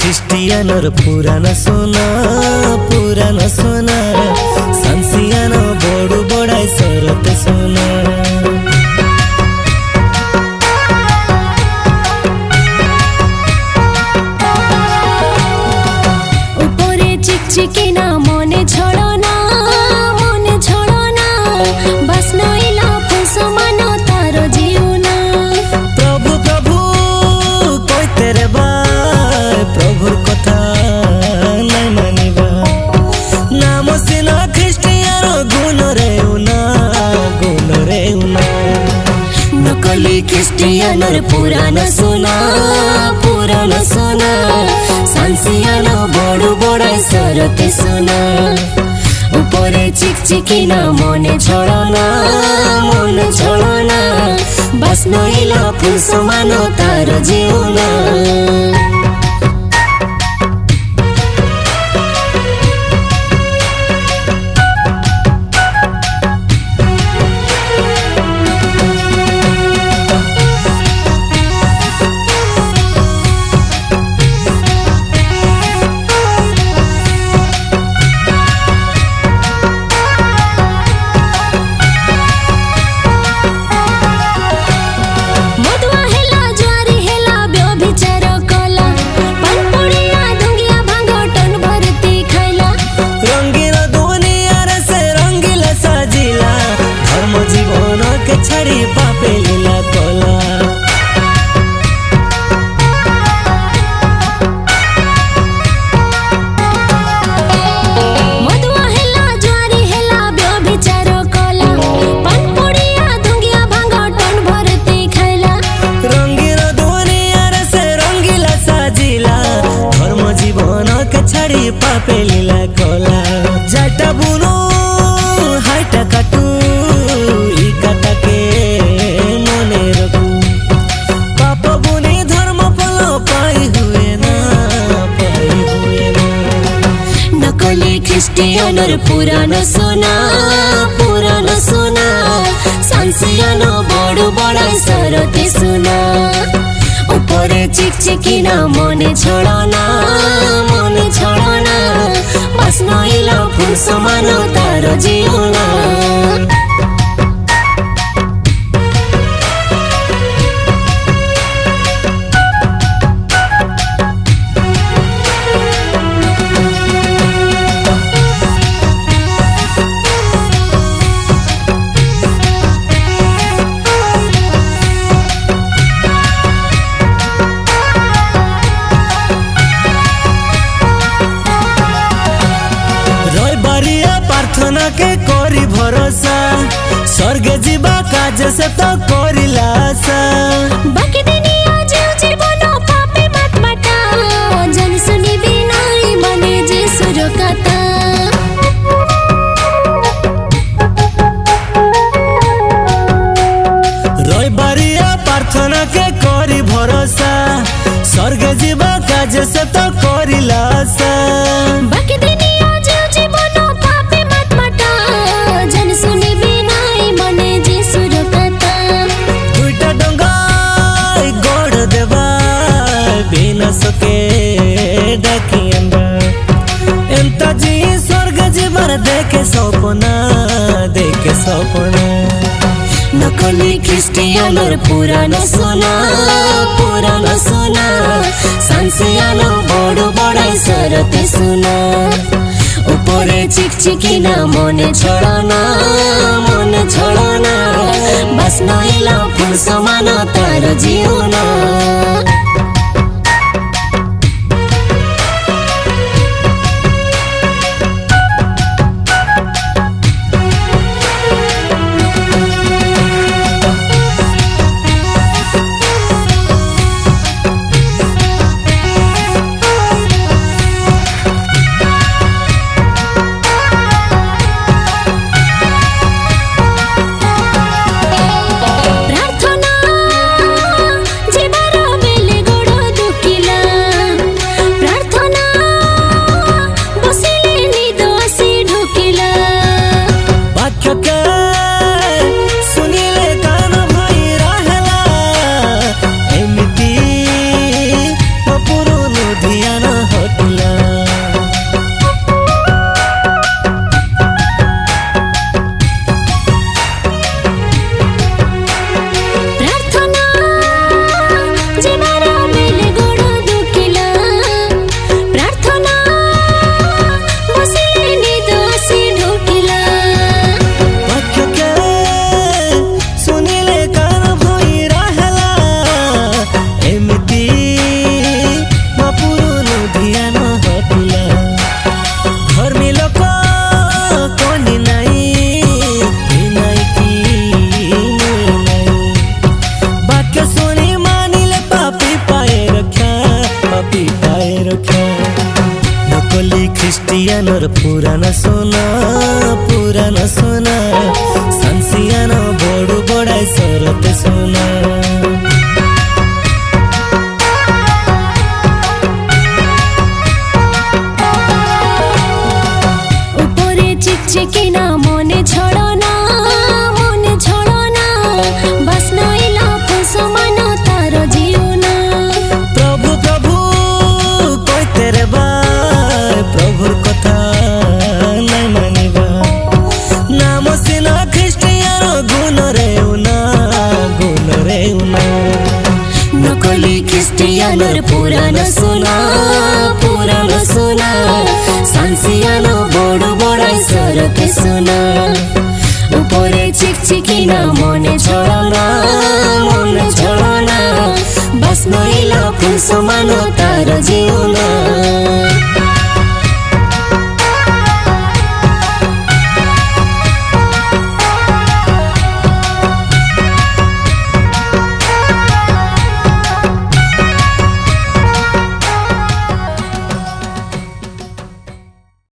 ख्रिस्टियानर पुराना सोना सांसियानो बड़ू बड़ाई सरत सोना ऊपरे चिकचिकी ना मने छोड़ो ना बस नइला फुसमानो तारो जीवना प्रभु प्रभु कोई तेरे बाय प्रभुर कथा नहीं मानिबा नाम सिना ख्रिस्टियानो गुण रे उना नकली ख्रिस्टियानर पुराना सोना सांसियानो बड़ू बड़ाई सरते सोना ऊपरे चिकचिकी ना मने छोड़ना बस नइला फुल समानो तारो जीवना छड़ी पापे लीला कोला मधुआ हेला ज्वारी हेला व्यभिचारो कोला पनपुड़िया दुंगिया भांगो टन भरती खैला रंगीन दुनिया रे से रंगीला साजिला धर्म जीवन के छड़ी पापे लीला कोला जाटा बुनो हाइटा काटू ख्रिस्टियानर पुराना सोना सांसियानो बड़ू बड़ाई सरते सोना ऊपरे चिकचिकी ना मने छोड़ना बस नइला फुल समानो तारो जीवना प्रार्थना के कोरी भरोसा स्वर्गे जीवा काज से तो कोरी लासा बाकी दुनिया जीवन पापे मत मटा जन सुनी बिनाई मने जे सुरो कथा रोई बारिया प्रार्थना के कोरी भरोसा स्वर्गे जीवा काज से तो कोरी लासा बाकी दुनिया जीवन पापे मत मटा जन सुनी बिनाई मने जे सुरो कथा दुईटा डंगा गोड़ देवा बिना सके डाकियंदा एंता जी स्वर्ग जीवन देखे सपना नकली ख्रिस्टियानर पुराना सोना सांसियानो बड़ू बड़ाई सरते सोना ऊपरे चिकचिकी ना मने छोड़ना बस नइला फुल समानो तारो जीवना प्रार्थना जीवार बेले शांति पाए रखा नकली ख्रिस्टियानर पुराना सोना सांसियान बड़ू बड़ाई सरते सोना चिकिना मने छोड़ना बस नइला फुसमान तार जीवना प्रभु प्रभु कहते रे बाय प्रभुर कथा नहीं मानिबा नाम सिना ख्रिस्टियान गुण रे उना नकली ख्रिस्टियानर पुराना सोना सांसियान बड़ू बड़ाई सरते सोना उपरे चिकचिकिना मने छोड़ना बस नइला फुल समान तार जीवना।